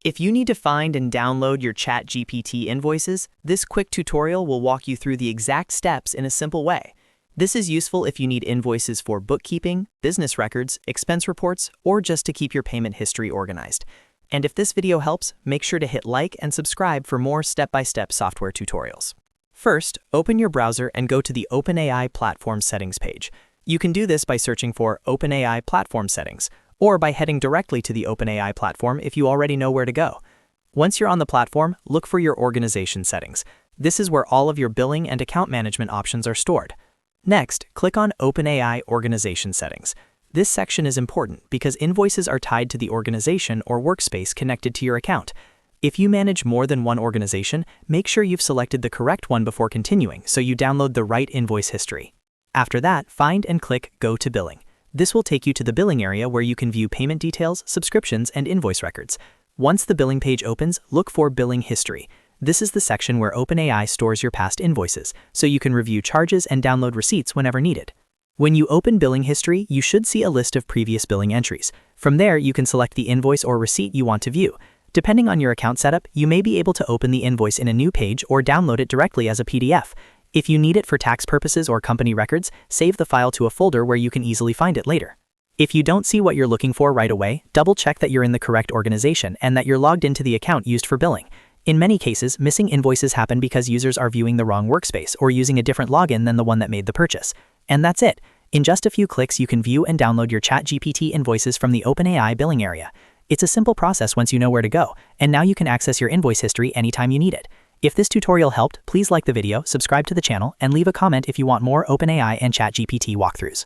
If you need to find and download your ChatGPT invoices, this quick tutorial will walk you through the exact steps in a simple way. This is useful if you need invoices for bookkeeping, business records, expense reports, or just to keep your payment history organized. And if this video helps, make sure to hit like and subscribe for more step-by-step software tutorials. First, open your browser and go to the OpenAI Platform Settings page. You can do this by searching for OpenAI Platform Settings, or by heading directly to the OpenAI platform if you already know where to go. Once you're on the platform, look for your organization settings. This is where all of your billing and account management options are stored. Next, click on OpenAI Organization Settings. This section is important because invoices are tied to the organization or workspace connected to your account. If you manage more than one organization, make sure you've selected the correct one before continuing so you download the right invoice history. After that, find and click Go to Billing. This will take you to the billing area where you can view payment details, subscriptions, and invoice records. Once the billing page opens, look for Billing History. This is the section where OpenAI stores your past invoices, so you can review charges and download receipts whenever needed. When you open Billing History, you should see a list of previous billing entries. From there, you can select the invoice or receipt you want to view. Depending on your account setup, you may be able to open the invoice in a new page or download it directly as a PDF. If you need it for tax purposes or company records, save the file to a folder where you can easily find it later. If you don't see what you're looking for right away, double-check that you're in the correct organization and that you're logged into the account used for billing. In many cases, missing invoices happen because users are viewing the wrong workspace or using a different login than the one that made the purchase. And that's it. In just a few clicks, you can view and download your ChatGPT invoices from the OpenAI billing area. It's a simple process once you know where to go, and now you can access your invoice history anytime you need it. If this tutorial helped, please like the video, subscribe to the channel, and leave a comment if you want more OpenAI and ChatGPT walkthroughs.